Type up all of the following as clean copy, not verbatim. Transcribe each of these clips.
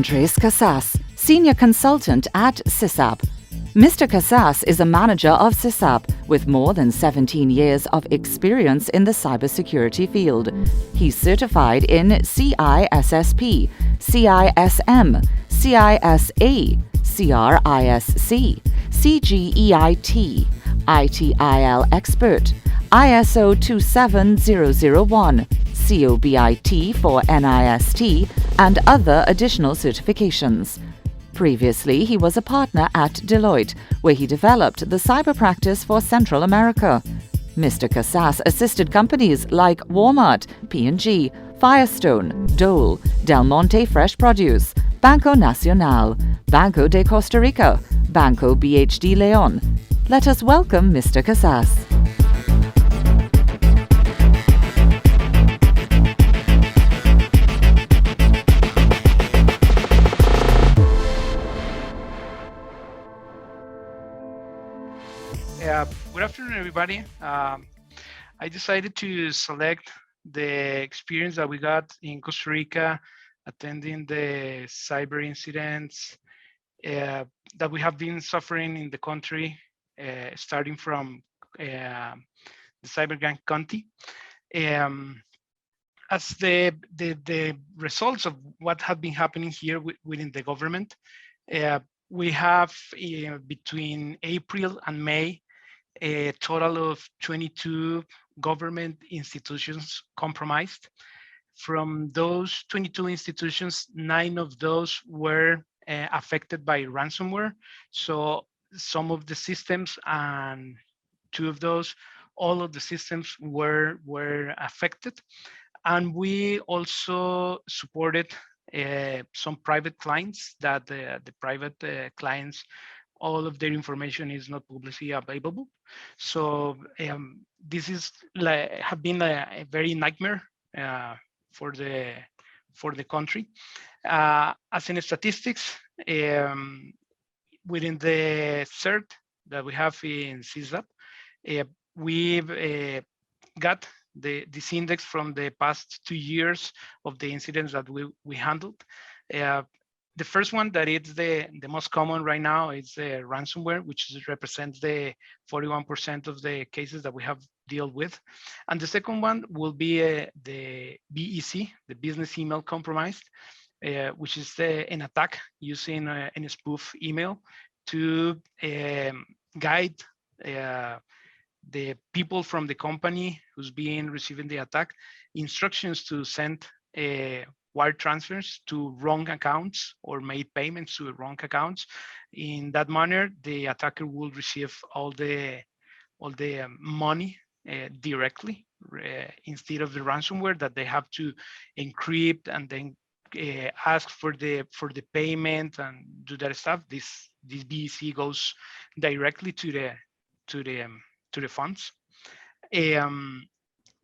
Andres Casas, Senior Consultant at CISAP. Mr. Casas is a manager of CISAP with more than 17 years of experience in the cybersecurity field. He's certified in CISSP, CISM, CISA, CRISC, CGEIT, ITIL Expert, ISO 27001, COBIT for NIST, and other additional certifications. Previously, he was a partner at Deloitte, where he developed the cyber practice for Central America. Mr. Casas assisted companies like Walmart, P&G, Firestone, Dole, Del Monte Fresh Produce, Banco Nacional, Banco de Costa Rica, Banco BHD Leon. Let us welcome Mr. Casas. Good afternoon, everybody. I decided to select the experience that we got in Costa Rica attending the cyber incidents that we have been suffering in the country, starting from the cyber gang Conti. As the results of what have been happening here within the government, we have between April and May a total of 22 government institutions compromised. From those 22 institutions, 9 of those were affected by ransomware. So some of the systems and 2 of those, all of the systems were affected. And we also supported some private clients that the private clients, all of their information is not publicly available. So this is have been a very nightmare for the country. As in statistics, within the CERT that we have in CISAP, we've got this index from the past 2 years of the incidents that we handled. The first one that is the most common right now is ransomware, which represents the 41% of the cases that we have dealt with. And the second one will be the BEC, the business email compromise, which is an attack using a spoof email to guide the people from the company who's being receiving the attack instructions to send wire transfers to wrong accounts or made payments to wrong accounts. In that manner, the attacker will receive all the money directly instead of the ransomware that they have to encrypt and then ask for the payment and do that stuff. This BEC goes directly to the funds.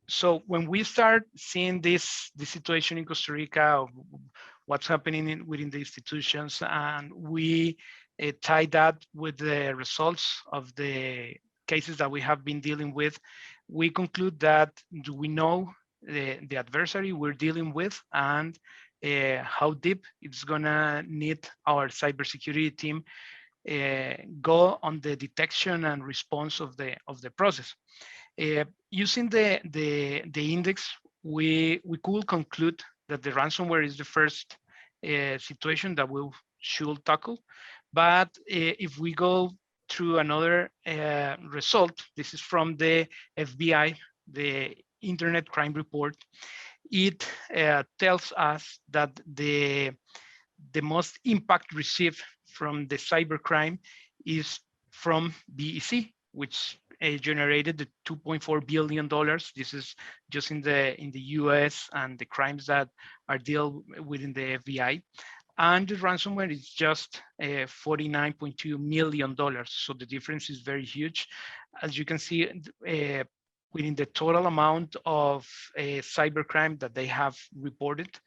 So when we start seeing this situation in Costa Rica, what's happening within the institutions, and we tie that with the results of the cases that we have been dealing with, we conclude that we know the adversary we're dealing with and how deep it's gonna need our cybersecurity team go on the detection and response of the process. Using the index, we could conclude that the ransomware is the first situation that we should tackle. But if we go through another result, this is from the FBI, the Internet Crime Report. It tells us that the most impact received from the cybercrime is from BEC, which generated the $2.4 billion. This is just in the US and the crimes that are dealt within the FBI. And the ransomware is just $49.2 million. So the difference is very huge. As you can see, within the total amount of cybercrime that they have reported,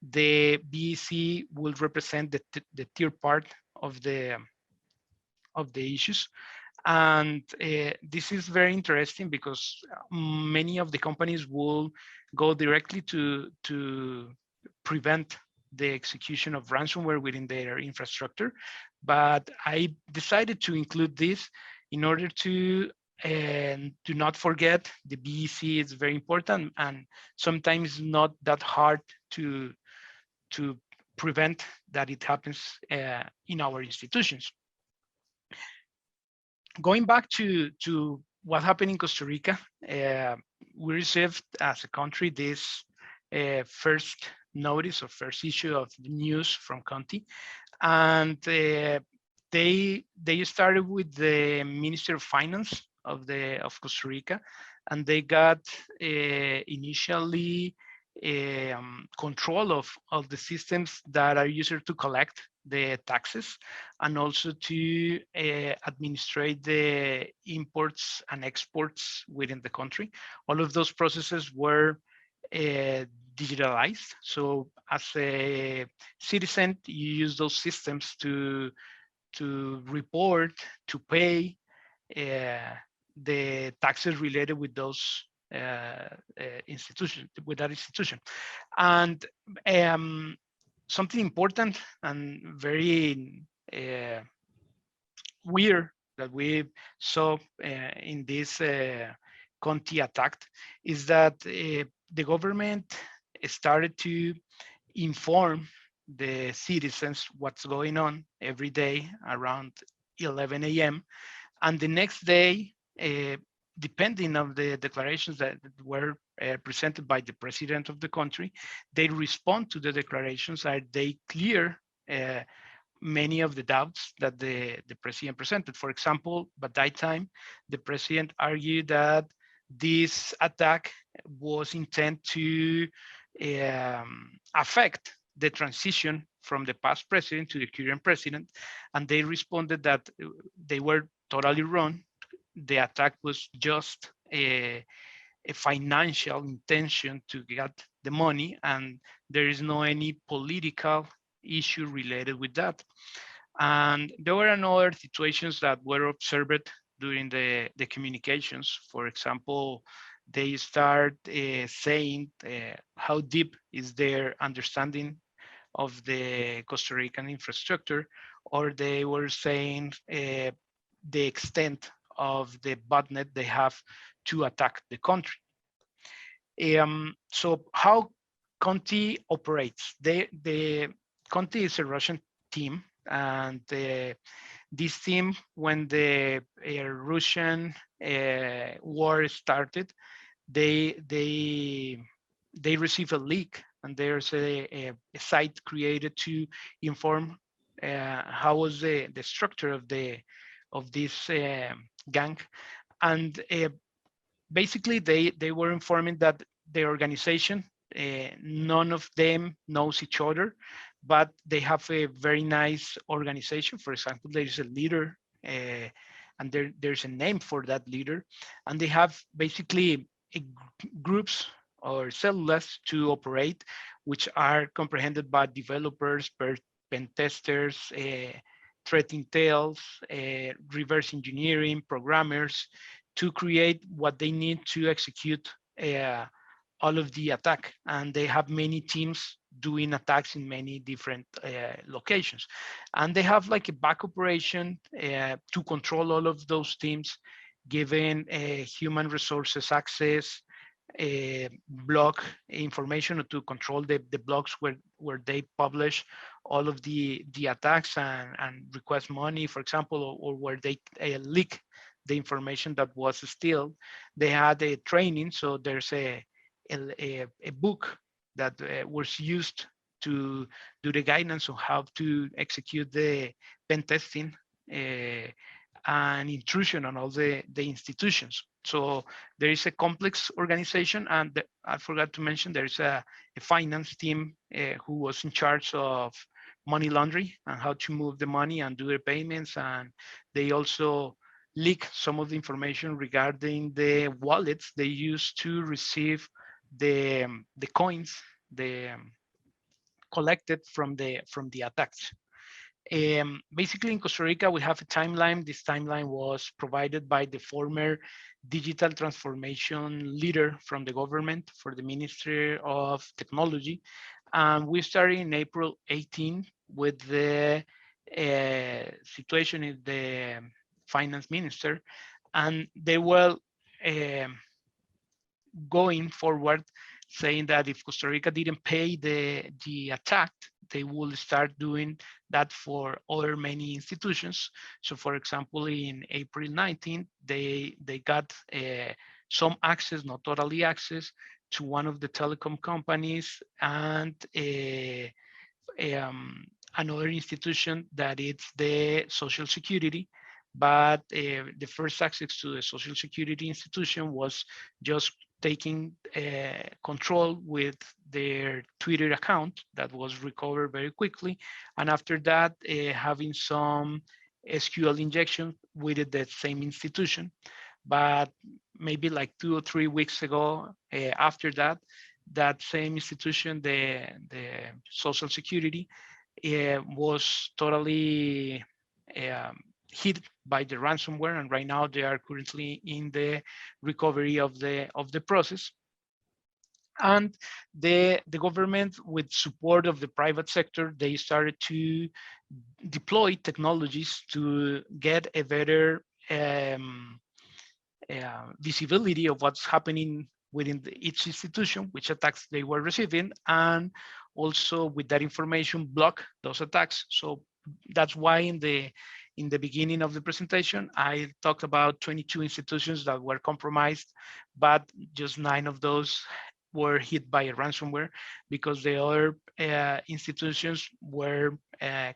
the BEC will represent the tier part of the issues. And this is very interesting because many of the companies will go directly to prevent the execution of ransomware within their infrastructure. But I decided to include this in order to and do not forget the BEC is very important and sometimes not that hard to prevent that it happens in our institutions. Going back to what happened in Costa Rica, we received as a country this first notice or first issue of the news from Conti, and they started with the Minister of Finance of Costa Rica, and they got initially control of the systems that are used to collect the taxes and also to administrate the imports and exports within the country. All of those processes were digitalized. So as a citizen, you use those systems to report, to pay the taxes related with those institution, with that institution. And something important and very weird that we saw in this Conti attack is that the government started to inform the citizens what's going on every day around 11 a.m. And the next day, depending on the declarations that were presented by the president of the country, they respond to the declarations and they clear many of the doubts that the president presented. For example, by that time, the president argued that this attack was intended to affect the transition from the past president to the current president, and they responded that they were totally wrong. The attack was just a financial intention to get the money, and there is no any political issue related with that. And there were another situations that were observed during the communications. For example, they start saying how deep is their understanding of the Costa Rican infrastructure, or they were saying the extent of the botnet they have to attack the country. So how Conti operates? The Conti is a Russian team, and this team, when the Russian war started, they receive a leak, and there's a site created to inform how was the structure of this gang, and basically they were informing that the organization, none of them knows each other, but they have a very nice organization. For example, there is a leader, and there's a name for that leader, and they have basically groups or células to operate, which are comprehended by developers, pen testers, threat intels, reverse engineering, programmers, to create what they need to execute all of the attack. And they have many teams doing attacks in many different locations. And they have like a back operation to control all of those teams, given human resources access, blog information to control the blogs where they publish all of the attacks and request money, for example, or where they leak the information that was still. They had a training, so there's a book that was used to do the guidance on how to execute the pen testing and intrusion on all the institutions. So there is a complex organization, and I forgot to mention there is a finance team who was in charge of money laundering and how to move the money and do the payments. And they also leak some of the information regarding the wallets they use to receive the coins collected from the attacks. Basically, in Costa Rica, we have a timeline. This timeline was provided by the former digital transformation leader from the government for the Ministry of Technology. And we started in April 18 with the situation in the finance minister, and they were um going forward saying that if Costa Rica didn't pay the attack, they will start doing that for other many institutions. So for example, in April 19th, they got some access, not totally access, to one of the telecom companies and another institution that it's the Social Security. But the first access to the Social Security institution was just taking control with their Twitter account that was recovered very quickly. And after that, having some SQL injection with the same institution. But maybe like 2 or 3 weeks ago, after that, that same institution, the Social Security, was totally um, hit by the ransomware, and right now they are currently in the recovery of the process. And the government, with support of the private sector, they started to deploy technologies to get a better visibility of what's happening within each institution, which attacks they were receiving, and also with that information block those attacks. So that's why in the beginning of the presentation, I talked about 22 institutions that were compromised, but just 9 of those were hit by a ransomware, because the other institutions were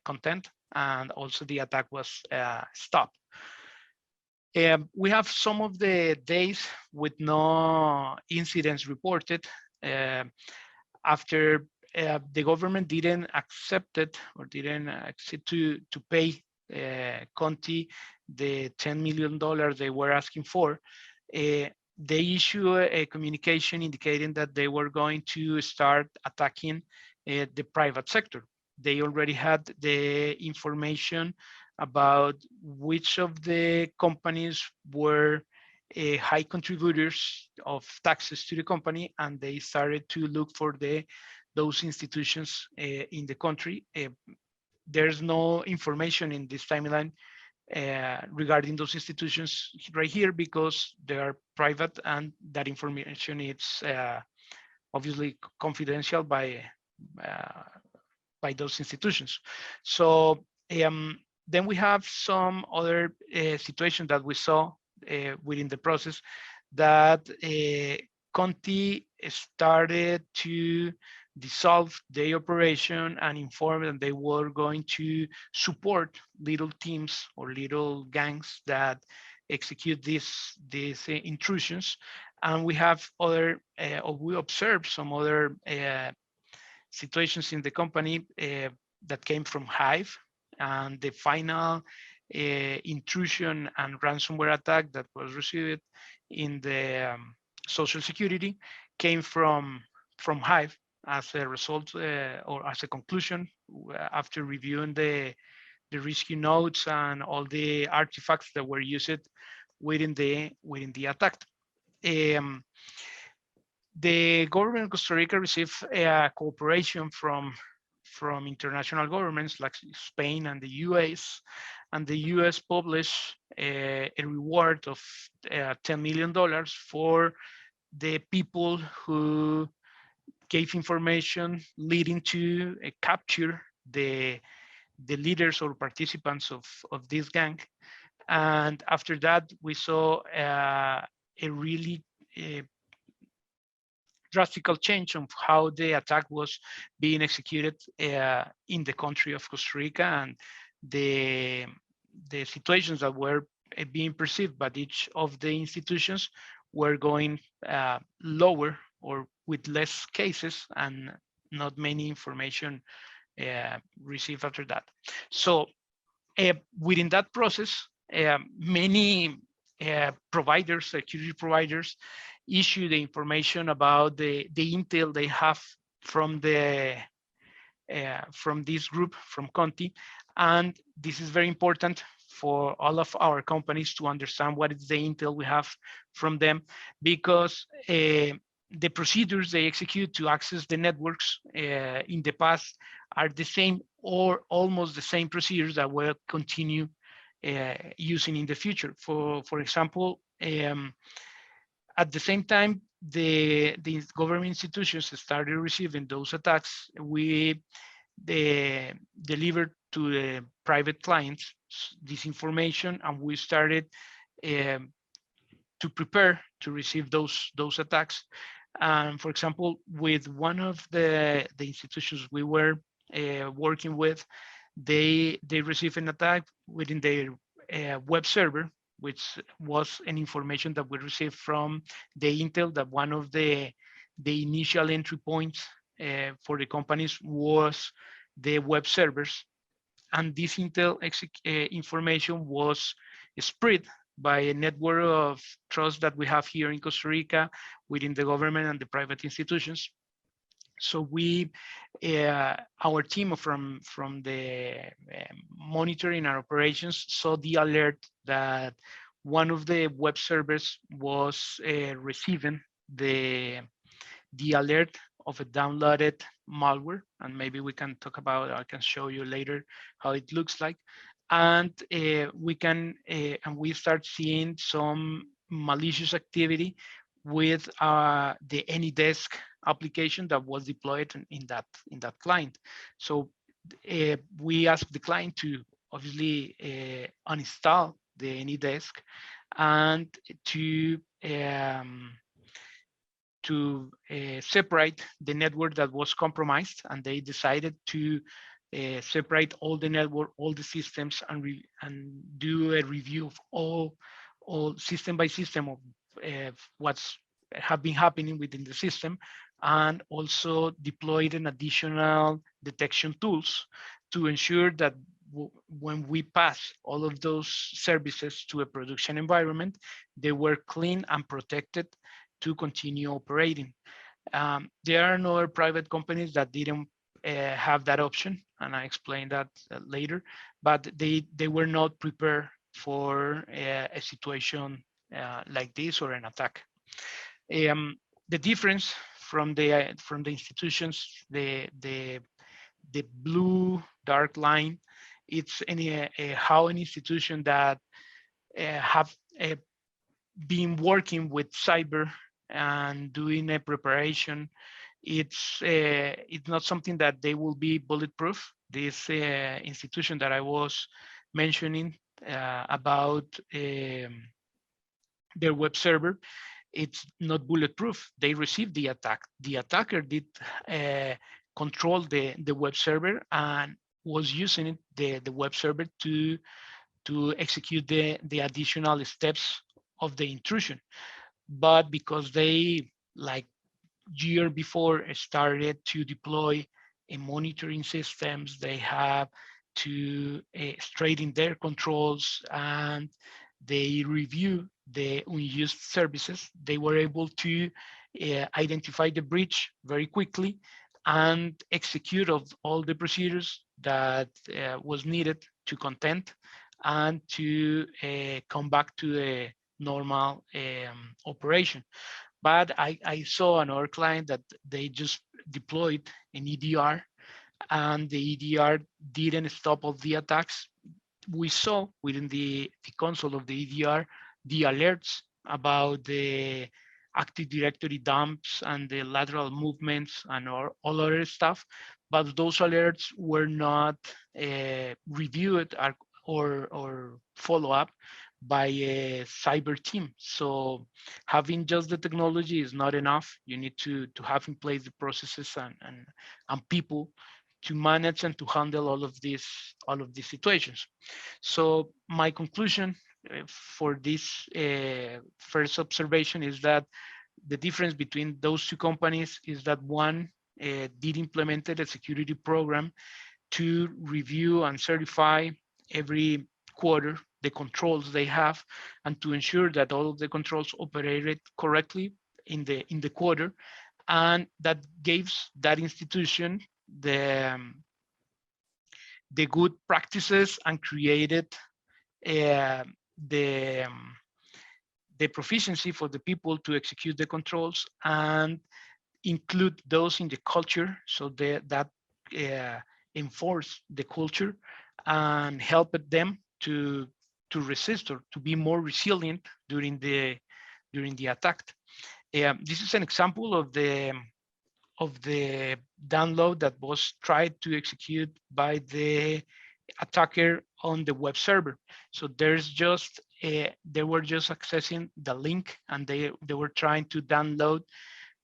content, and also the attack was stopped. We have some of the days with no incidents reported after the government didn't accept it, or didn't accept to pay Conti the $10 million they were asking for. They issue a communication indicating that they were going to start attacking the private sector. They already had the information about which of the companies were high contributors of taxes to the company, and they started to look for those institutions in the country. There's no information in this timeline regarding those institutions right here, because they are private, and that information is obviously confidential by those institutions. So then we have some other situations that we saw within the process, that Conti started to dissolve the operation and inform that they were going to support little teams or little gangs that execute these intrusions. And we have other, or we observed some other situations in the company that came from Hive, and the final intrusion and ransomware attack that was received in the Social Security came from Hive, as a result or as a conclusion after reviewing the rescue notes and all the artifacts that were used within the attack. The government of Costa Rica received cooperation from international governments like Spain and the US, and the US published a reward of $10 million for the people who gave information leading to capture the leaders or participants of this gang. And after that, we saw a really drastic change of how the attack was being executed in the country of Costa Rica, and the situations that were being perceived by each of the institutions were going lower, or with less cases and not many information received after that. So within that process, many providers, security providers, issue the information about the intel they have from from this group, from Conti. And this is very important for all of our companies to understand what is the intel we have from them, because the procedures they execute to access the networks in the past are the same or almost the same procedures that will continue using in the future. For example, at the same time, the government institutions started receiving those attacks. We delivered to the private clients this information, and we started um, to prepare to receive those attacks. For example, with one of the institutions we were working with, they received an attack within their web server, which was an information that we received from the intel that one of the initial entry points for the companies was the web servers, and this intel information was spread by a network of trust that we have here in Costa Rica within the government and the private institutions. So we, our team from the monitoring our operations saw the alert that one of the web servers was receiving the alert of a downloaded malware, and maybe we can talk about, I can show you later how it looks like. And we start seeing some malicious activity with the AnyDesk application that was deployed in that client. So we asked the client to obviously uninstall the AnyDesk and to separate the network that was compromised, and they decided to separate all the network, all the systems, and do a review of all system by system of what's have been happening within the system, and also deployed an additional detection tools to ensure that when we pass all of those services to a production environment, they were clean and protected to continue operating. There are no private companies that didn't have that option, and I explained that later, but they were not prepared for a situation like this or an attack. The difference from the institutions, the blue dark line, it's how an institution that have been working with cyber and doing a preparation, it's not something that they will be bulletproof. This institution that I was mentioning about their web server, it's not bulletproof. They received the attack. The attacker did control the web server and was using it, the web server to execute the additional steps of the intrusion. But because they, like year before, started to deploy a monitoring systems, they have to straighten their controls, and they review the unused services, they were able to identify the breach very quickly and execute of all the procedures that was needed to content and to come back to the normal operation. But I saw another client that they just deployed an EDR, and the EDR didn't stop all the attacks. We saw within the console of the EDR the alerts about the Active Directory dumps and the lateral movements and all other stuff, but those alerts were not reviewed or follow up by a cyber team. So having just the technology is not enough. You need to have in place the processes and people to manage and to handle all of these situations. So my conclusion for this first observation is that the difference between those two companies is that one did implemented a security program to review and certify every quarter the controls they have, and to ensure that all of the controls operated correctly in the quarter, and that gives that institution the good practices and created the the proficiency for the people to execute the controls and include those in the culture, so that uh, enforce the culture and help them to resist or to be more resilient during the attack. This is an example of the download that was tried to execute by the attacker on the web server. So there's just they were just accessing the link, and they were trying to download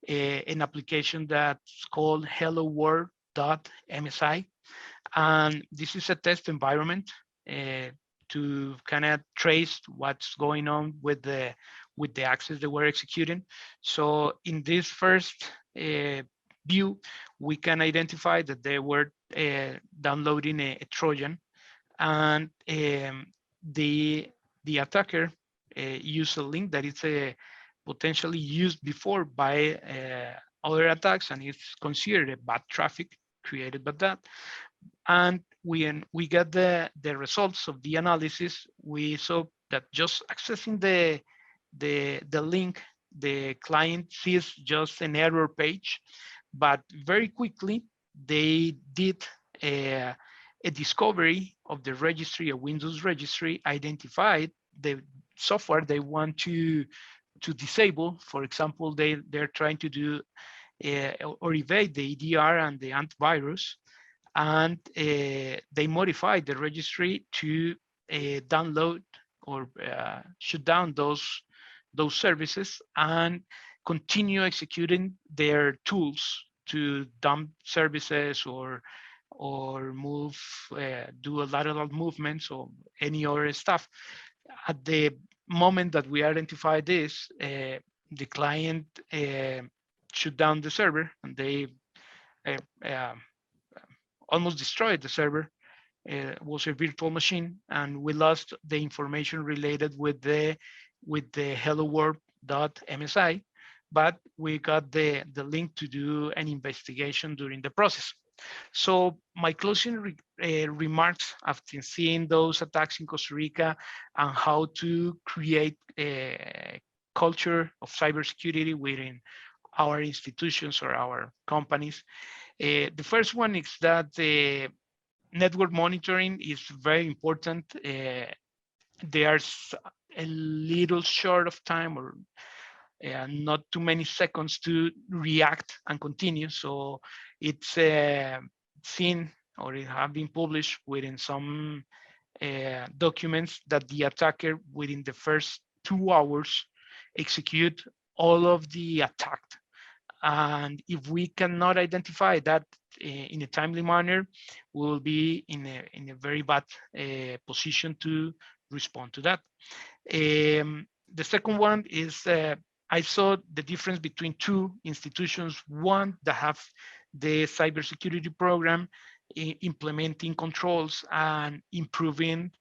an application that's called Hello World.msi, and this is a test environment uh, to kind of trace what's going on with the access they were executing. So in this first view, we can identify that they were downloading a Trojan, and the attacker used a link that is potentially used before by other attacks, and it's considered a bad traffic created by that. And we get the results of the analysis. We saw that just accessing the link, the client sees just an error page, but very quickly they did a discovery of the registry, a Windows registry, identified the software they want to disable. For example, they're trying to do or evade the EDR and the antivirus, and they modified the registry to download or shut down those services and continue executing their tools to dump services or move, do a lateral movements or any other stuff. At the moment that we identify this, the client shut down the server, and they uh, uh, almost destroyed the server. It was a virtual machine, and we lost the information related with the hello world.msi, but we got the link to do an investigation during the process. So my closing remarks after seeing those attacks in Costa Rica and how to create a culture of cybersecurity within our institutions or our companies. The first one is that the network monitoring is very important. There's a little short of time or not too many seconds to react and continue. So it's seen or it have been published within some documents that the attacker within the first 2 hours execute all of the attack. And if we cannot identify that in a timely manner, we will be in a very bad position to respond to that. The second one is I saw the difference between two institutions, one that have the cybersecurity program implementing controls and improving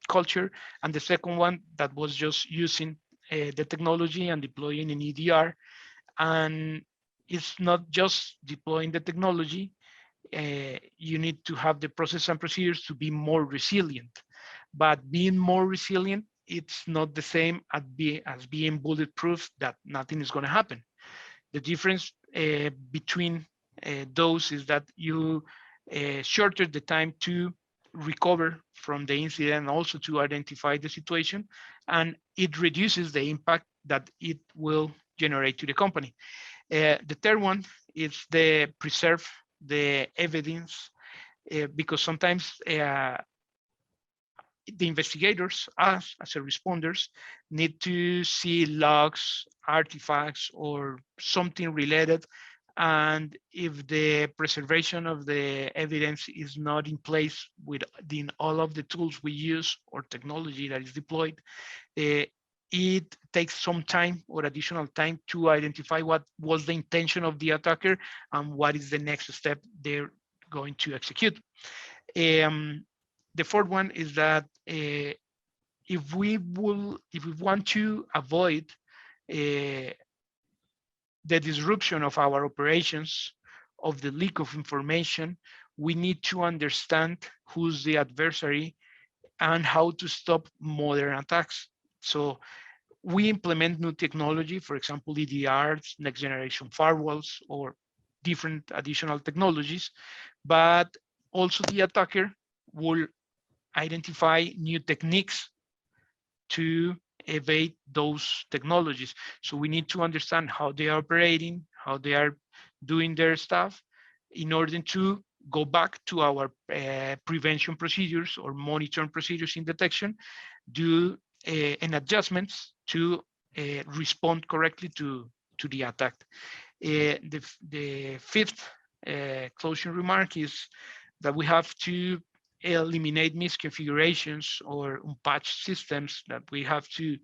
culture, and the second one that was just using the technology and deploying an EDR. And it's not just deploying the technology, you need to have the process and procedures to be more resilient. But being more resilient, it's not the same as being bulletproof that nothing is going to happen. The difference between those is that you shorten the time to recover from the incident, also to identify the situation, and it reduces the impact that it will generate to the company. The third one is the preserve the evidence, because sometimes the investigators, us as a responders, need to see logs, artifacts, or something related. And if the preservation of the evidence is not in place within all of the tools we use or technology that is deployed, it takes some time or additional time to identify what was the intention of the attacker and what is the next step they're going to execute. The fourth one is that if we want to avoid the disruption of our operations, of the leak of information, we need to understand who's the adversary and how to stop modern attacks. So we implement new technology, for example, EDRs, next generation firewalls, or different additional technologies, but also the attacker will identify new techniques to evade those technologies. So we need to understand how they are operating, how they are doing their stuff, in order to go back to our prevention procedures or monitoring procedures in detection, do an adjustments to respond correctly to the attack. The fifth closing remark is that we have to eliminate misconfigurations or unpatched systems, that we have to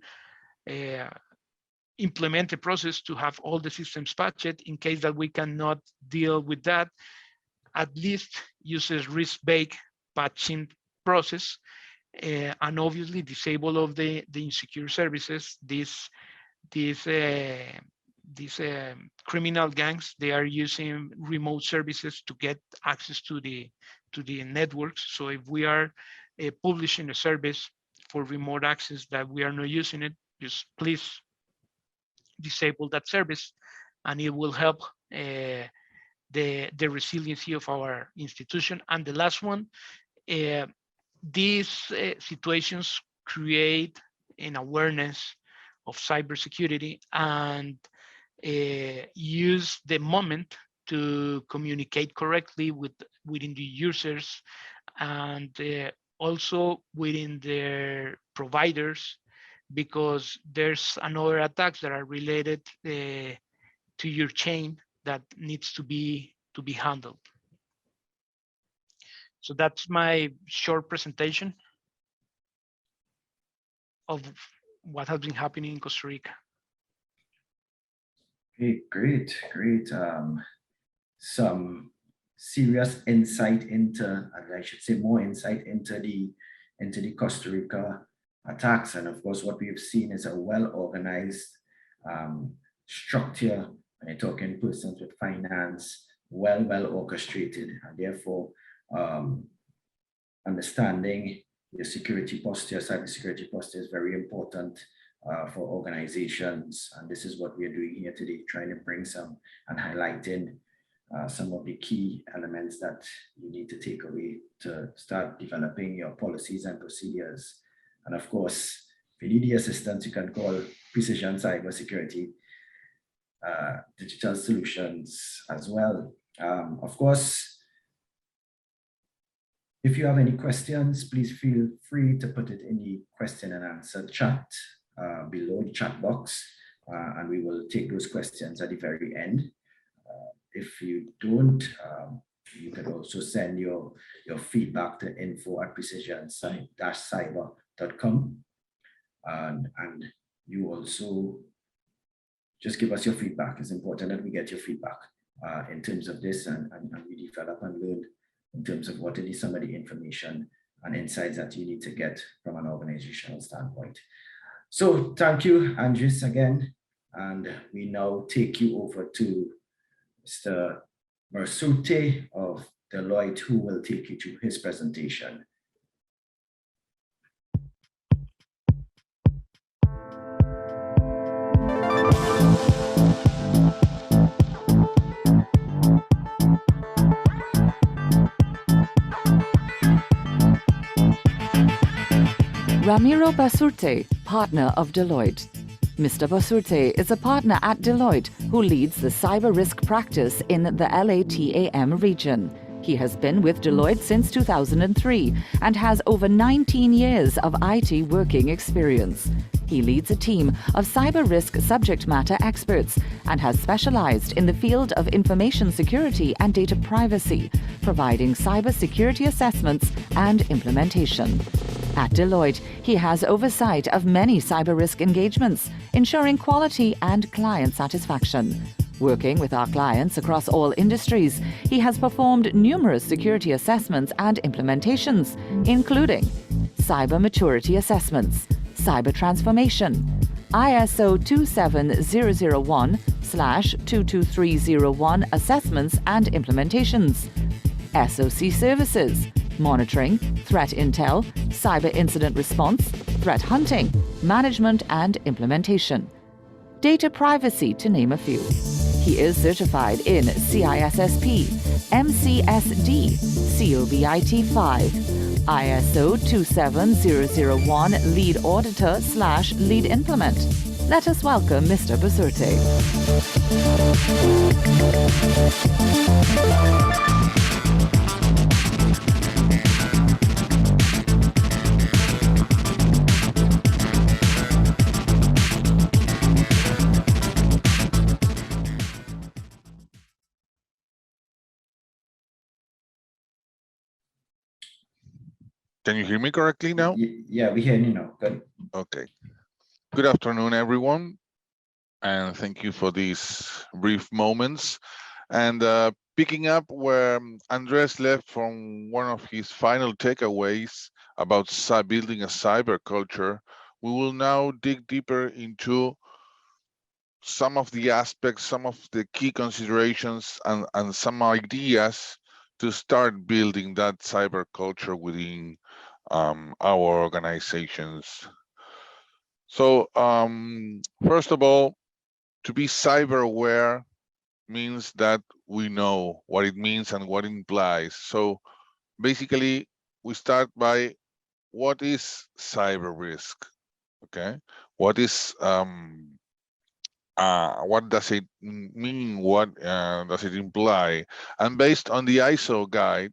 implement a process to have all the systems patched. In case that we cannot deal with that, at least use a risk-based patching process, and obviously disable of the insecure services. These criminal gangs, they are using remote services to get access to the networks. So if we are publishing a service for remote access that we are not using it, just please disable that service, and it will help the resiliency of our institution. And the last one, these situations create an awareness of cybersecurity and use the moment to communicate correctly within the users, and also within their providers, because there's another attacks that are related to your chain that needs to be handled. So that's my short presentation of what has been happening in Costa Rica. Okay, great. Some serious insight into, and I should say more insight into the Costa Rica attacks. And of course, what we have seen is a well-organized structure. And you're talking persons with finance, well orchestrated, and therefore understanding your security posture, cybersecurity posture is very important for organizations. And this is what we are doing here today, trying to bring some and highlighting some of the key elements that you need to take away to start developing your policies and procedures. And of course, if you need the assistance, you can call Precision Cybersecurity Digital Solutions as well. Of course, if you have any questions, please feel free to put it in the question and answer chat below the chat box, and we will take those questions at the very end. If you don't, you can also send your feedback to info@precision-cyber.com, and you also just give us your feedback. It's important that we get your feedback in terms of this, and we develop and learn in terms of what is some of the information and insights that you need to get from an organizational standpoint. So thank you, Andres, again. And we now take you over to Mr. Massoute of Deloitte, who will take you through his presentation. Ramiro Basurte, partner of Deloitte. Mr. Basurte is a partner at Deloitte who leads the cyber risk practice in the LATAM region. He has been with Deloitte since 2003 and has over 19 years of IT working experience. He leads a team of cyber risk subject matter experts and has specialized in the field of information security and data privacy, providing cyber security assessments and implementation. At Deloitte, he has oversight of many cyber risk engagements, ensuring quality and client satisfaction. Working with our clients across all industries, he has performed numerous security assessments and implementations, including cyber maturity assessments, cyber transformation, ISO 27001/22301 assessments and implementations, SOC services, monitoring, threat intel, cyber incident response, threat hunting, management and implementation. Data privacy, to name a few. He is certified in CISSP, MCSD, COVID 5, ISO 27001 Lead Auditor/Lead Implement. Let us welcome Mr. Basurte. Can you hear me correctly now? Yeah, we hear you now. Good. Okay. Good afternoon, everyone, and thank you for these brief moments. And picking up where Andres left from one of his final takeaways about building a cyber culture, we will now dig deeper into some of the aspects, some of the key considerations, and some ideas to start building that cyber culture within our organizations. So first of all, to be cyber aware means that we know what it means and what it implies. So basically, we start by what is cyber risk? Okay, what is what does it mean? What does it imply? And based on the ISO guide,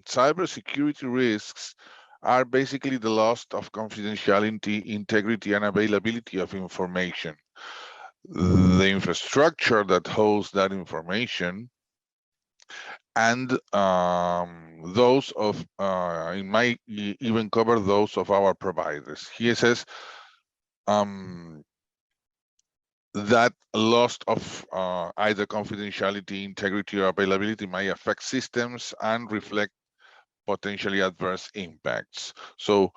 cybersecurity risks are basically the loss of confidentiality, integrity, and availability of information. The infrastructure that holds that information, and those of, it might even cover those of our providers. He says that loss of either confidentiality, integrity, or availability might affect systems and reflect potentially adverse impacts. So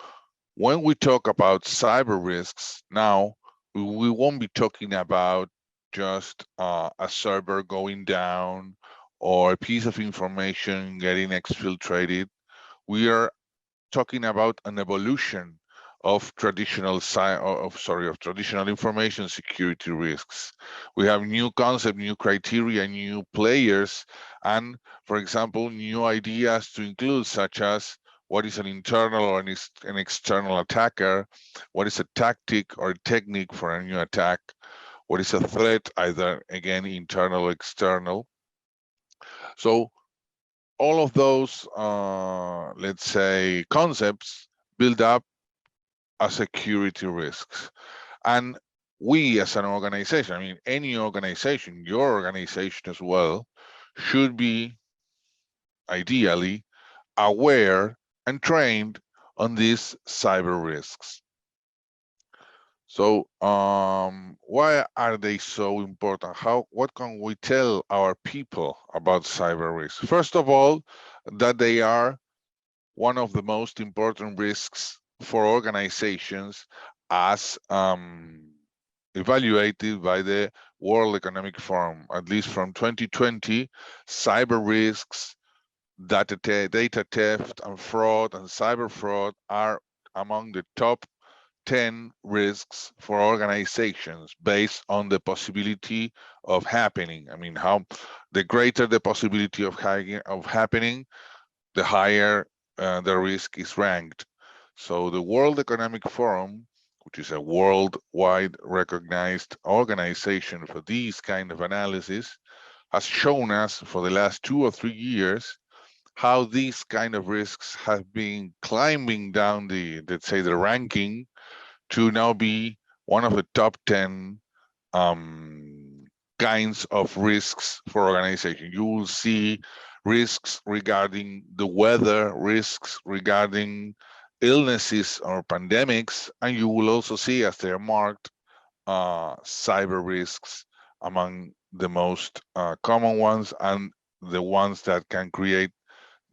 when we talk about cyber risks now, we won't be talking about just a server going down or a piece of information getting exfiltrated. We are talking about an evolution of traditional information security risks. We have new concept, new criteria, new players, and for example, new ideas to include, such as what is an internal or an external attacker, what is a tactic or a technique for a new attack, what is a threat, either again internal or external. So all of those, let's say, concepts build up as security risks. And we as an organization, I mean, any organization, your organization as well, should be ideally aware and trained on these cyber risks. So why are they so important? What can we tell our people about cyber risks? First of all, that they are one of the most important risks for organizations as evaluated by the World Economic Forum. At least from 2020, cyber risks, data theft and fraud and cyber fraud are among the top 10 risks for organizations based on the possibility of happening. I mean, the greater the possibility of happening, the higher the risk is ranked. So the World Economic Forum, which is a worldwide recognized organization for these kind of analysis, has shown us for the last 2 or 3 years how these kind of risks have been climbing down let's say, the ranking to now be one of the top 10 kinds of risks for organization. You will see risks regarding the weather, risks regarding illnesses or pandemics, and you will also see, as they are marked, cyber risks among the most common ones and the ones that can create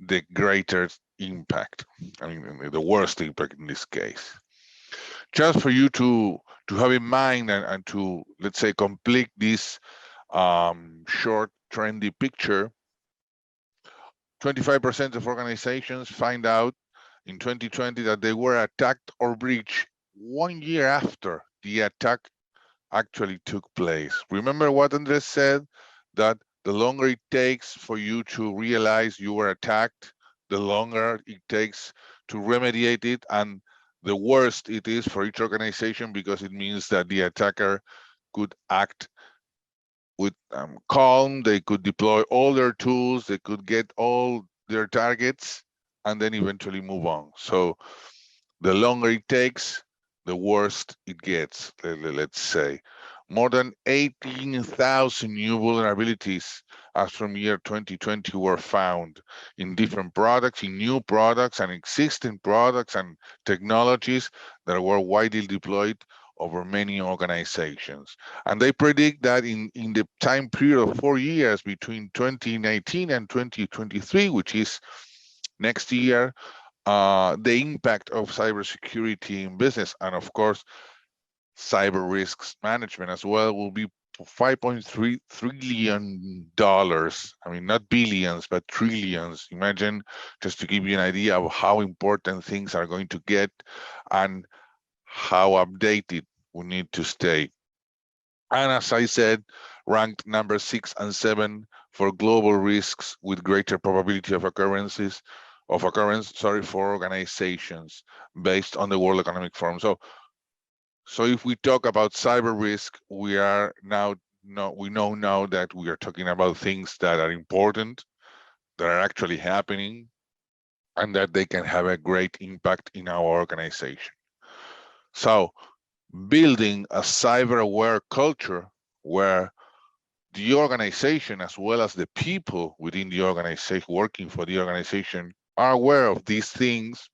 the greatest impact. I mean, the worst impact in this case. Just for you to have in mind and to, let's say, complete this short trendy picture, 25% of organizations find out in 2020 that they were attacked or breached 1 year after the attack actually took place. Remember what Andres said, that the longer it takes for you to realize you were attacked, the longer it takes to remediate it, and the worse it is for each organization, because it means that the attacker could act with calm, they could deploy all their tools, they could get all their targets, and then eventually move on. So the longer it takes, the worse it gets, let's say. More than 18,000 new vulnerabilities as from year 2020 were found in different products, in new products and existing products and technologies that were widely deployed over many organizations. And they predict that in the time period of 4 years between 2019 and 2023, which is next year, the impact of cybersecurity in business, and of course, cyber risks management as well, will be $5.3 trillion. I mean, not billions, but trillions. Imagine, just to give you an idea of how important things are going to get and how updated we need to stay. And as I said, ranked number 6 and 7 for global risks with greater probability of occurrence, for organizations based on the World Economic Forum. So if we talk about cyber risk, we know now that we are talking about things that are important, that are actually happening, and that they can have a great impact in our organization. So building a cyber-aware culture where the organization, as well as the people within the organization, working for the organization, are aware of these things,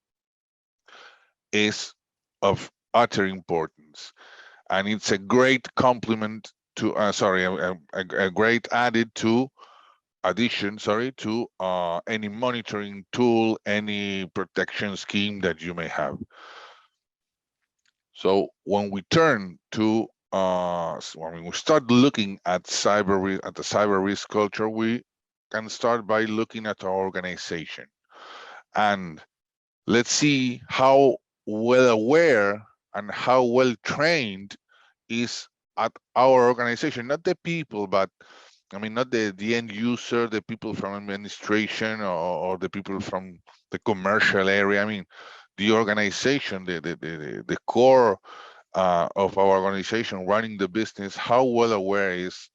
is of utter importance. And it's a great complement to, a great addition to any monitoring tool, any protection scheme that you may have. So when we turn to, when we start looking at the cyber risk culture, we can start by looking at our organization. And let's see how well aware and how well trained is at our organization, not the people, but not the end user, the people from administration or the people from the commercial area. I mean, the organization, the core of our organization running the business, how well aware is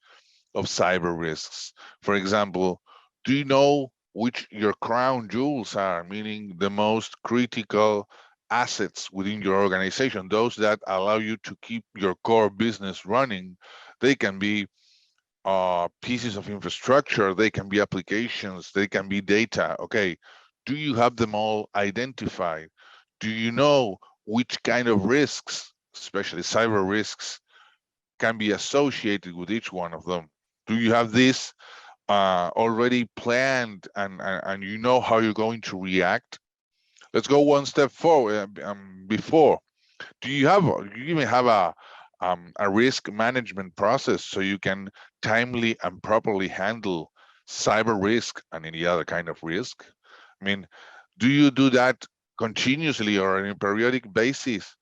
of cyber risks. For example, do you know which your crown jewels are, meaning the most critical assets within your organization, those that allow you to keep your core business running? They can be pieces of infrastructure, they can be applications, they can be data. Okay, do you have them all identified? Do you know which kind of risks, especially cyber risks, can be associated with each one of them? Do you have this already planned and you know how you're going to react? Let's go one step forward before. Do you even have a risk management process so you can timely and properly handle cyber risk and any other kind of risk? I mean, do you do that continuously or on a periodic basis?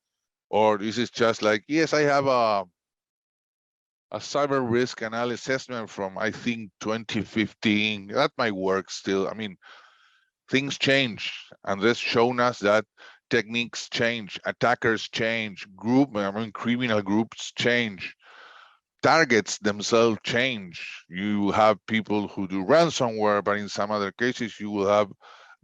Or is it just like, yes, I have a cyber risk analysis assessment from, I think, 2015. That might work still. I mean, things change, and this shown us that techniques change, attackers change, criminal groups change, targets themselves change. You have people who do ransomware, but in some other cases you will have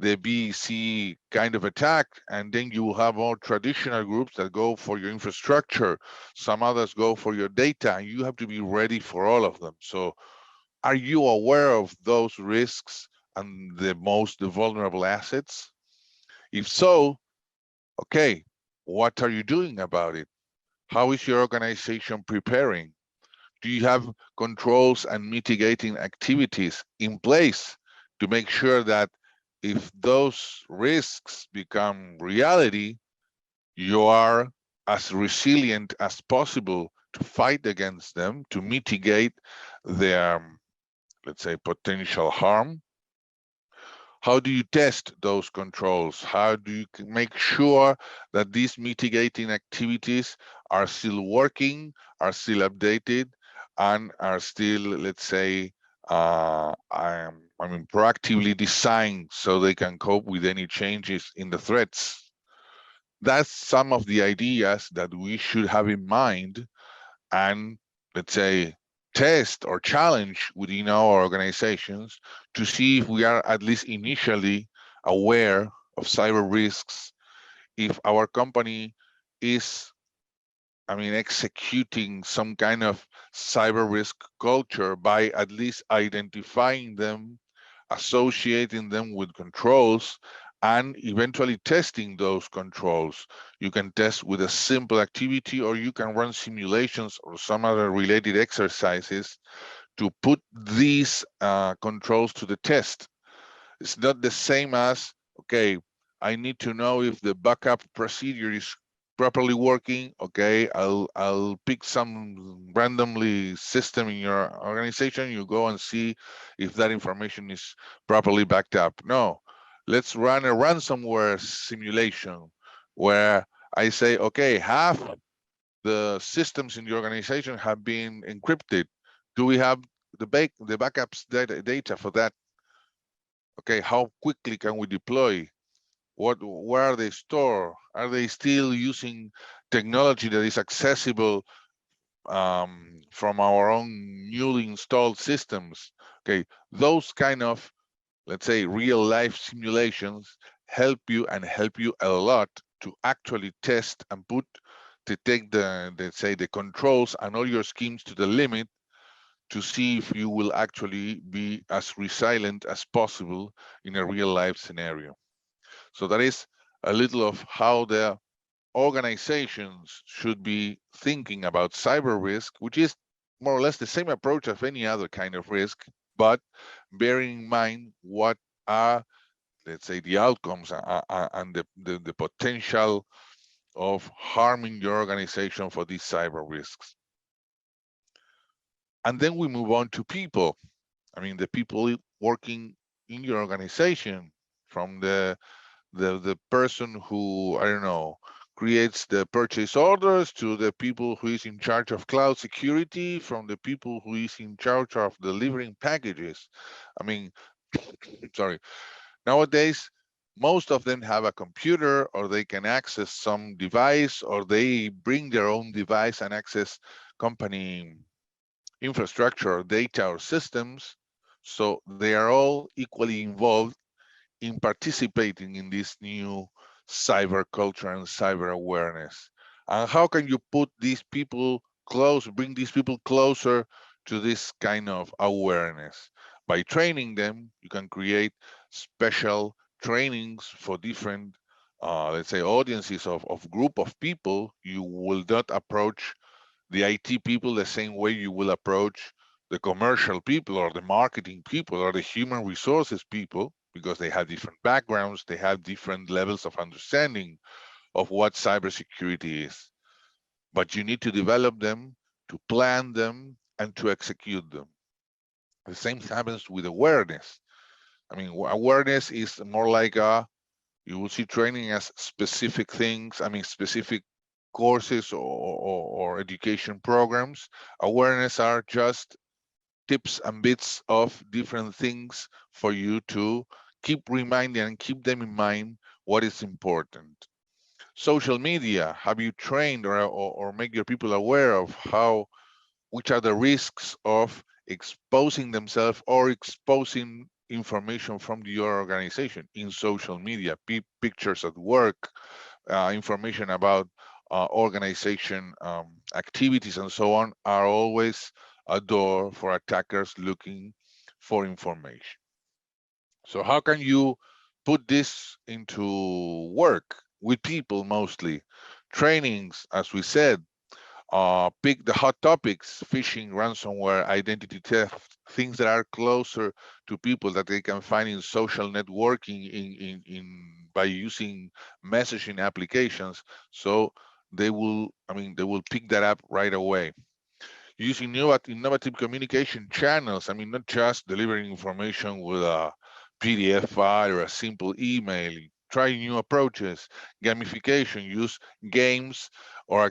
the BC kind of attack, and then you will have more traditional groups that go for your infrastructure. Some others go for your data, and you have to be ready for all of them. So are you aware of those risks and the most vulnerable assets? If so, okay, what are you doing about it? How is your organization preparing? Do you have controls and mitigating activities in place to make sure that if those risks become reality, you are as resilient as possible to fight against them, to mitigate their, let's say, potential harm? How do you test those controls? How do you make sure that these mitigating activities are still working, are still updated, and are still, let's say, proactively designed so they can cope with any changes in the threats? That's some of the ideas that we should have in mind and, let's say, test or challenge within our organizations to see if we are at least initially aware of cyber risks, if our company is, executing some kind of cyber risk culture by at least identifying them, associating them with controls, and eventually testing those controls. You can test with a simple activity, or you can run simulations or some other related exercises to put these controls to the test. It's not the same as, okay, I need to know if the backup procedure is properly working. Okay, I'll pick some randomly system in your organization. You go and see if that information is properly backed up. No, let's run a ransomware simulation where I say, okay, half the systems in the organization have been encrypted. Do we have the backups data for that? Okay, how quickly can we deploy? Where are they stored? Are they still using technology that is accessible from our own newly installed systems? Okay, those kind of, let's say, real life simulations help you a lot to actually test and take let's say, the controls and all your schemes to the limit, to see if you will actually be as resilient as possible in a real life scenario. So that is a little of how the organizations should be thinking about cyber risk, which is more or less the same approach of any other kind of risk, but bearing in mind what are, let's say, the outcomes and the potential of harming your organization for these cyber risks. And then we move on to people. The people working in your organization, from the person who, I don't know, creates the purchase orders, to the people who is in charge of cloud security, from the people who is in charge of delivering packages. Sorry. Nowadays, most of them have a computer, or they can access some device, or they bring their own device and access company infrastructure or data or systems. So they are all equally involved in participating in this new cyber culture and cyber awareness. And how can you put these people bring these people closer to this kind of awareness? By training them. You can create special trainings for different, let's say, audiences of group of people. You will not approach the IT people the same way you will approach the commercial people or the marketing people or the human resources people, because they have different backgrounds, they have different levels of understanding of what cybersecurity is. But you need to develop them, to plan them, and to execute them. The same happens with awareness. Awareness is more like you will see training as specific things, specific courses or education programs. Awareness are just tips and bits of different things for you to keep reminding and keep them in mind what is important. Social media, have you trained or make your people aware of which are the risks of exposing themselves or exposing information from your organization in social media, pictures at work, information about organization activities and so on, are always a door for attackers looking for information. So how can you put this into work with people? Mostly trainings, as we said, pick the hot topics: phishing, ransomware, identity theft, things that are closer to people that they can find in social networking, by using messaging applications. So they will pick that up right away. Using innovative communication channels. Not just delivering information with PDF file or a simple email. Try new approaches, gamification, use games or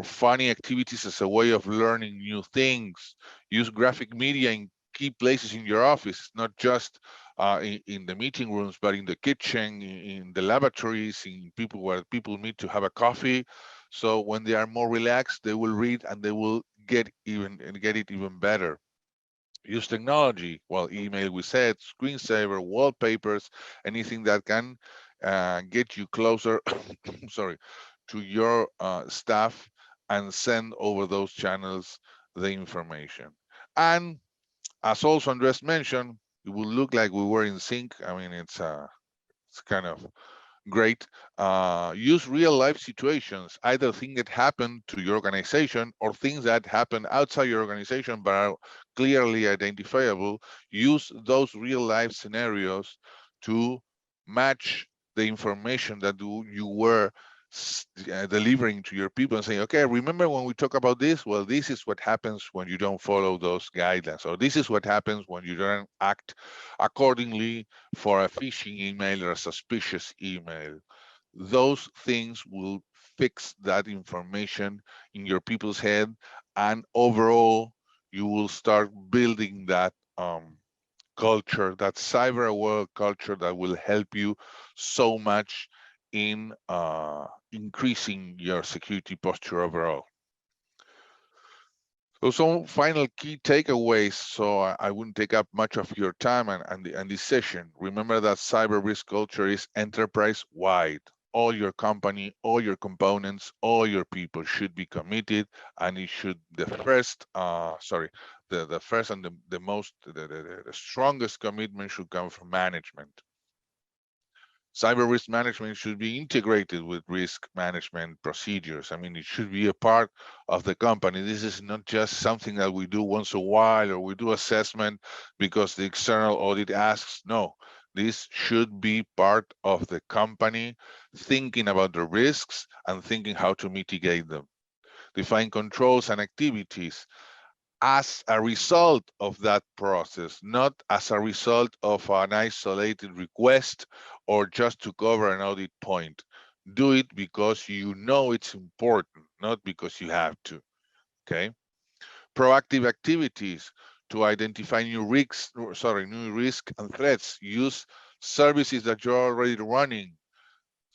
funny activities as a way of learning new things. Use graphic media in key places in your office, not just in the meeting rooms, but in the kitchen, in the laboratories, in people where people meet to have a coffee. So when they are more relaxed, they will read and they will get it even better. Use technology. Well, email, we said, screensaver, wallpapers, anything that can get you closer sorry, to your staff and send over those channels the information. And as also Andres mentioned, it will look like we were in sync. I mean, it's kind of great. Use real life situations, either things that happen to your organization or things that happen outside your organization but are clearly identifiable. Use those real life scenarios to match the information that you were delivering to your people and saying, okay, remember when we talk about this? Well, this is what happens when you don't follow those guidelines, or this is what happens when you don't act accordingly for a phishing email or a suspicious email. Those things will fix that information in your people's head, and overall, you will start building that culture, that cyber aware culture that will help you so much in increasing your security posture overall. So some final key takeaways, so I wouldn't take up much of your time and this session. Remember that cyber risk culture is enterprise-wide. All your company, all your components, all your people should be committed, and it should the first and the strongest commitment should come from management. Cyber risk management should be integrated with risk management procedures. I mean, it should be a part of the company. This is not just something that we do once a while or we do assessment because the external audit asks. No, this should be part of the company, thinking about the risks and thinking how to mitigate them. Define controls and activities as a result of that process, not as a result of an isolated request or just to cover an audit point. Do it because you know it's important, not because you have to, okay? Proactive activities to identify new risks and threats. Use services that you're already running,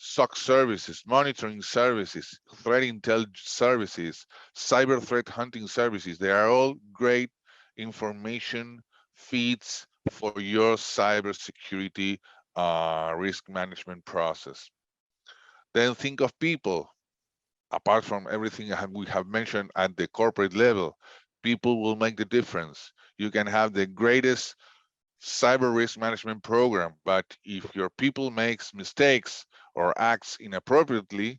SOC services, monitoring services, threat intelligence services, cyber threat hunting services. They are all great information feeds for your cybersecurity risk management process. Then think of people. Apart from everything we have mentioned at the corporate level, people will make the difference. You can have the greatest cyber risk management program, but if your people makes mistakes or acts inappropriately,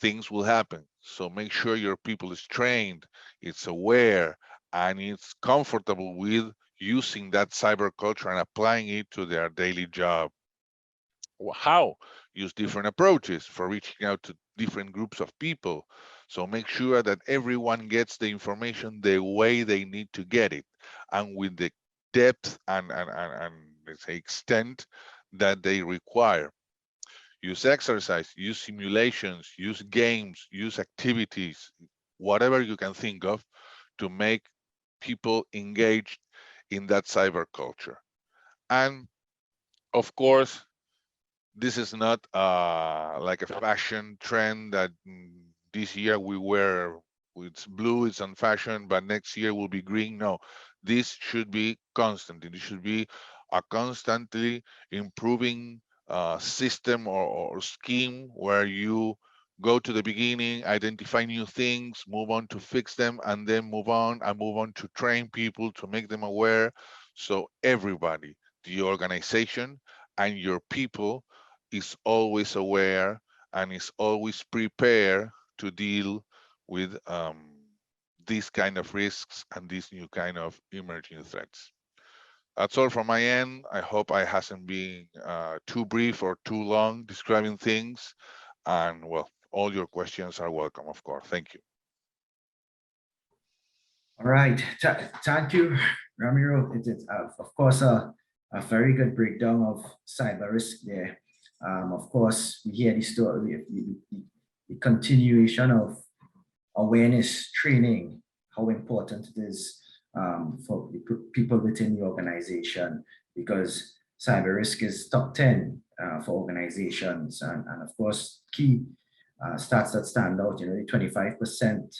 things will happen. So make sure your people is trained, it's aware, and it's comfortable with using that cyber culture and applying it to their daily job. How? Use different approaches for reaching out to different groups of people. So make sure that everyone gets the information the way they need to get it and with the depth and let's say extent that they require. Use exercise, use simulations, use games, use activities, whatever you can think of to make people engaged in that cyber culture. And of course, this is not like a fashion trend that this year we wear, it's blue, it's on fashion, but next year will be green. No, this should be constant. It should be a constantly improving system or scheme where you go to the beginning, identify new things, move on to fix them, and then move on to train people to make them aware. So everybody, the organization and your people is always aware and is always prepared to deal with these kind of risks and these new kind of emerging threats. That's all from my end. I hope I hasn't been too brief or too long describing things. And well, all your questions are welcome, of course. Thank you. All right. Thank you, Ramiro. It is, of course, a very good breakdown of cyber risk there. Of course, we hear the story, the continuation of awareness training, how important it is for the people within the organization, because cyber risk is top 10 for organizations. And of course, key stats that stand out, you know, the 25%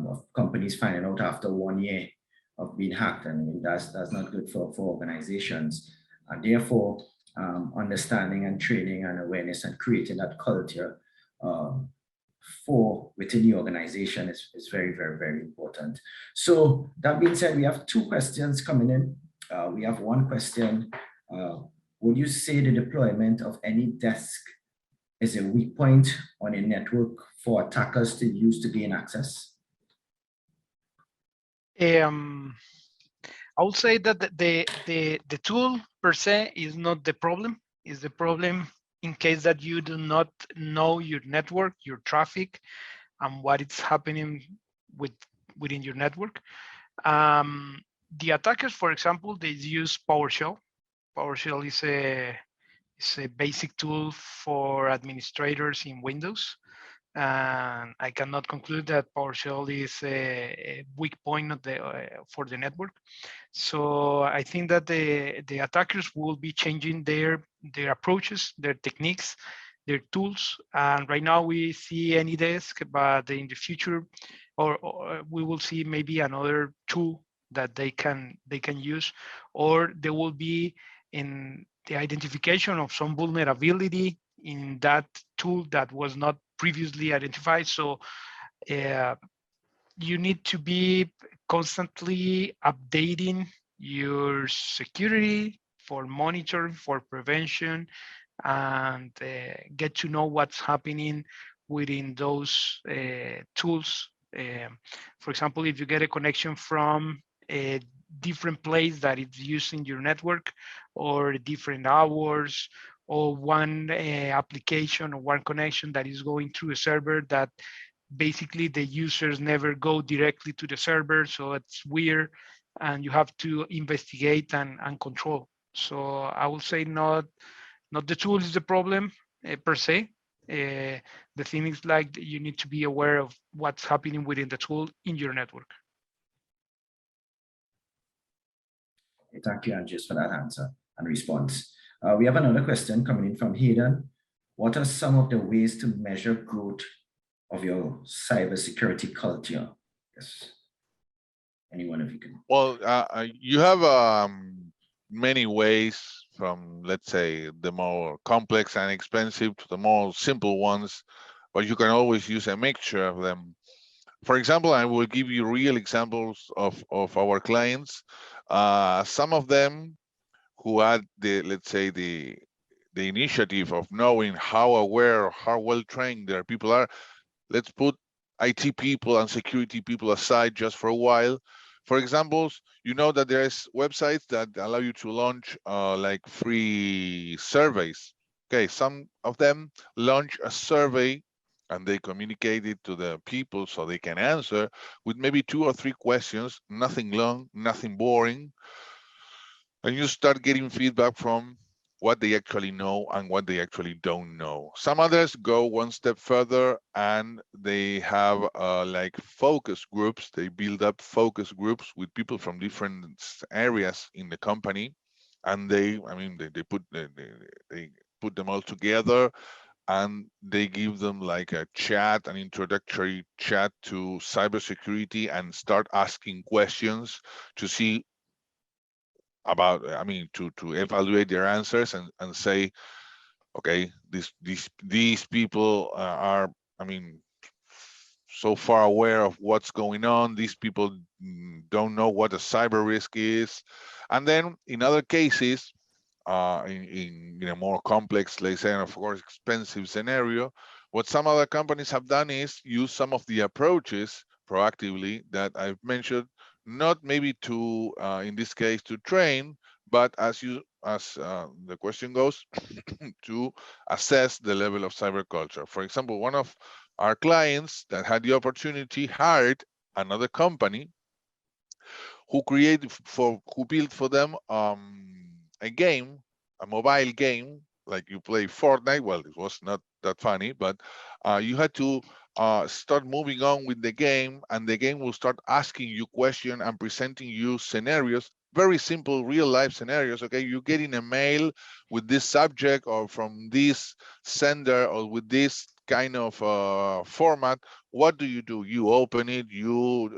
of companies finding out after 1 year of being hacked. I mean, that's not good for organizations. And therefore, understanding and training and awareness and creating that culture for within the organization is very, very, very important. So that being said, we have 2 questions coming in. We have one question. Would you say the deployment of any desk is a weak point on a network for attackers to use to gain access? I would say that the tool per se is not the problem. Is the problem in case that you do not know your network, your traffic, and what is happening within your network. The attackers, for example, they use PowerShell. PowerShell is a basic tool for administrators in Windows. And I cannot conclude that PowerShell is a weak point of for the network. So I think that the attackers will be changing their approaches, their techniques, their tools. And right now we see AnyDesk, but in the future, or we will see maybe another tool that they can use, or there will be in the identification of some vulnerability in that tool that was not previously identified. So you need to be constantly updating your security for monitoring, for prevention, and get to know what's happening within those tools. For example, if you get a connection from a different place that is using your network, or different hours, or one application or one connection that is going through a server that basically the users never go directly to the server, so it's weird, and you have to investigate and control. So I would say not the tool is the problem per se. The thing is, like, you need to be aware of what's happening within the tool in your network. Thank you, Andres, for that answer and response. We have another question coming in from Hayden. What are some of the ways to measure growth of your cybersecurity culture? Yes. Anyone of you can. Well, you have many ways, from, let's say, the more complex and expensive to the more simple ones, but you can always use a mixture of them. For example, I will give you real examples of our clients. Some of them who had the, let's say, the initiative of knowing how aware, how well trained their people are. Let's put IT people and security people aside just for a while. For example, you know that there's websites that allow you to launch like free surveys. Okay, some of them launch a survey and they communicate it to the people so they can answer with maybe 2 or 3 questions, nothing long, nothing boring. And you start getting feedback from what they actually know and what they actually don't know. Some others go one step further and they have like focus groups. They build up focus groups with people from different areas in the company, and they put them all together, and they give them like a chat, an introductory chat to cybersecurity, and start asking questions to see about, to evaluate their answers and say, okay, these people are, so far aware of what's going on. These people don't know what a cyber risk is. And then in other cases, in a more complex, let's say, and of course expensive scenario, what some other companies have done is use some of the approaches proactively that I've mentioned, not maybe to, in this case, to train, but as the question goes, to assess the level of cyber culture. For example, one of our clients that had the opportunity hired another company who built for them a game, a mobile game, like you play Fortnite. Well, it was not that funny, but you had to start moving on with the game, and the game will start asking you questions and presenting you scenarios, very simple real life scenarios. Okay, you getting a mail with this subject or from this sender or with this kind of format. What do? You open it, you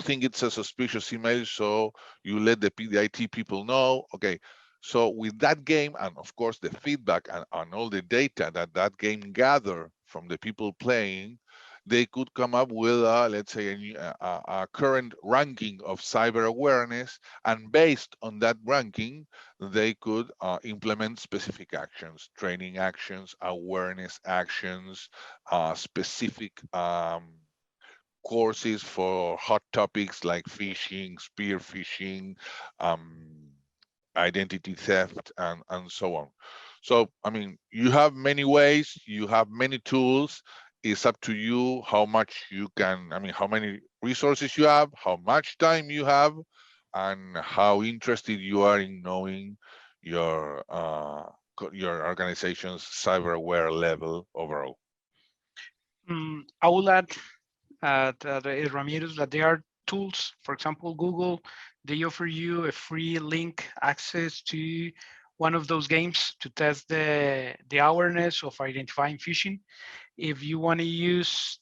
think it's a suspicious email, so you let the IT people know. Okay, so with that game, and of course the feedback and all the data that that game gather from the people playing, they could come up with, let's say, a current ranking of cyber awareness, and based on that ranking, they could implement specific actions, training actions, awareness actions, specific courses for hot topics like phishing, spear phishing, identity theft, and so on. So, I mean, you have many ways, you have many tools. It's up to you how much you can, I mean, how many resources you have, how much time you have, and how interested you are in knowing your your organization's cyber aware level overall. I will add, Ramirez, that there are tools. For example, Google, they offer you a free link access to one of those games to test the awareness of identifying phishing. If you want to use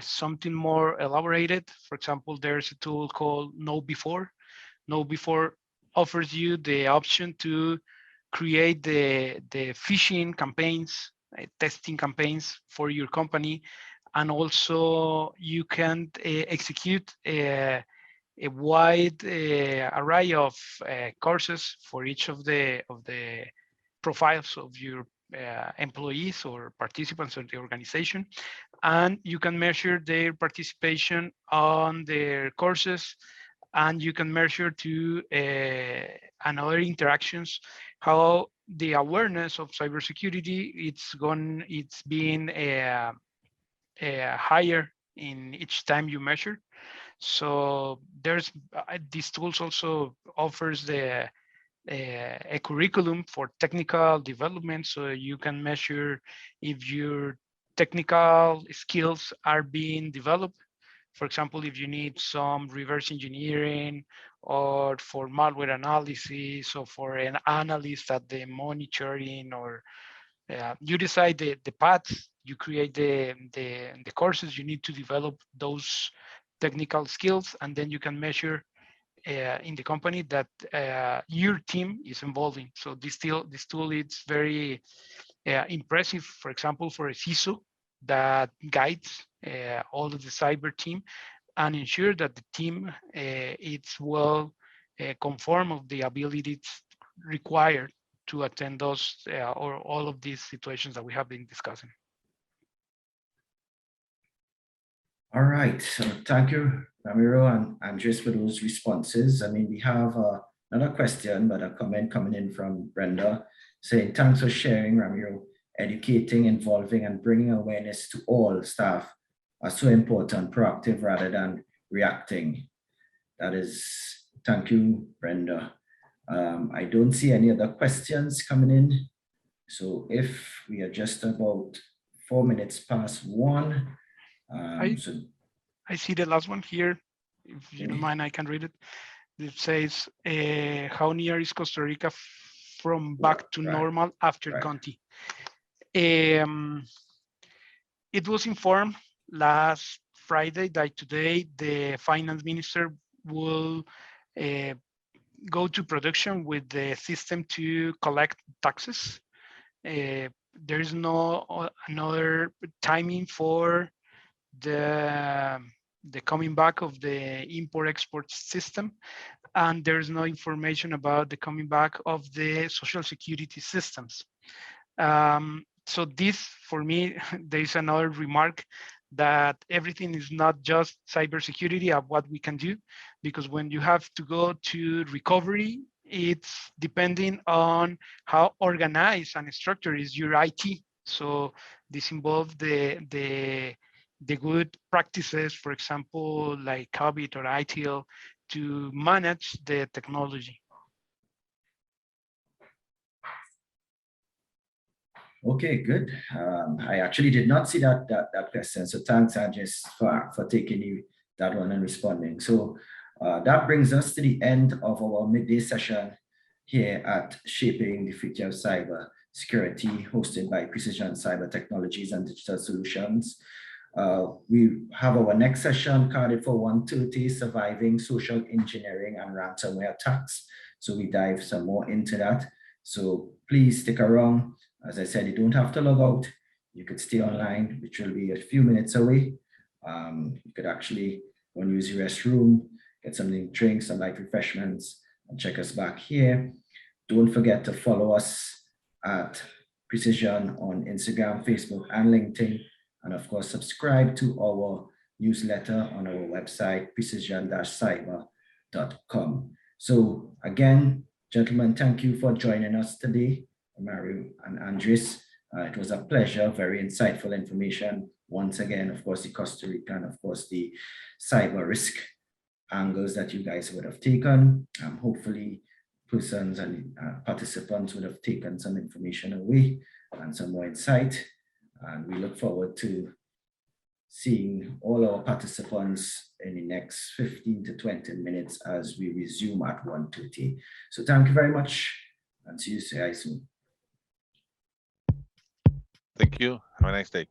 something more elaborated, for example, there's a tool called KnowBe4. KnowBe4 offers you the option to create the phishing campaigns, testing campaigns for your company, and also you can execute a wide array of courses for each of the profiles of your employees or participants of the organization, and you can measure their participation on their courses, and you can measure to and other interactions how the awareness of cybersecurity it's being higher in each time you measure. So there's these tools also offers a curriculum for technical development, so you can measure if your technical skills are being developed. For example, if you need some reverse engineering or for malware analysis or for an analyst at the monitoring, or you decide the paths, you create the courses, you need to develop those technical skills, and then you can measure in the company that your team is involved in. So this tool is very impressive, for example, for a CISO that guides all of the cyber team and ensure that the team it's well conform of the abilities required to attend those or all of these situations that we have been discussing. All right, so thank you, Ramiro and Andres, for those responses. I mean, we have another question, but a comment coming in from Brenda saying, thanks for sharing, Ramiro. Educating, involving, and bringing awareness to all staff are so important, proactive rather than reacting. That is, thank you, Brenda. I don't see any other questions coming in. So if we are just about 4 minutes past 1, I see the last one here. If you don't mind, I can read it. It says, how near is Costa Rica from back to normal after Conti? It was informed last Friday that today the finance minister will go to production with the system to collect taxes. There is no another timing for the coming back of the import-export system, and there's no information about the coming back of the social security systems. So this, for me, there's another remark that everything is not just cybersecurity of what we can do, because when you have to go to recovery, it's depending on how organized and structured is your IT. So this involves the good practices, for example, like COBIT or ITIL, to manage the technology. Okay, good. I actually did not see that question. So thanks, Andres, for taking that one and responding. So that brings us to the end of our midday session here at Shaping the Future of Cyber Security, hosted by Precision Cyber Technologies and Digital Solutions. We have our next session carded for 1:30, Surviving Social Engineering and Ransomware Attacks. So we dive some more into that. So please stick around. As I said, you don't have to log out. You could stay online, which will be a few minutes away. You could actually go and use your restroom, get something to drink, some light refreshments, and check us back here. Don't forget to follow us at Precision on Instagram, Facebook, and LinkedIn. And of course, subscribe to our newsletter on our website, precision-cyber.com. So again, gentlemen, thank you for joining us today, Mario and Andres. It was a pleasure, very insightful information. Once again, of course, the Costa Rica and of course the cyber risk angles that you guys would have taken. Hopefully persons and participants would have taken some information away and some more insight. And we look forward to seeing all our participants in the next 15 to 20 minutes as we resume at 1:30. So thank you very much and see you soon. Thank you. Have a nice day.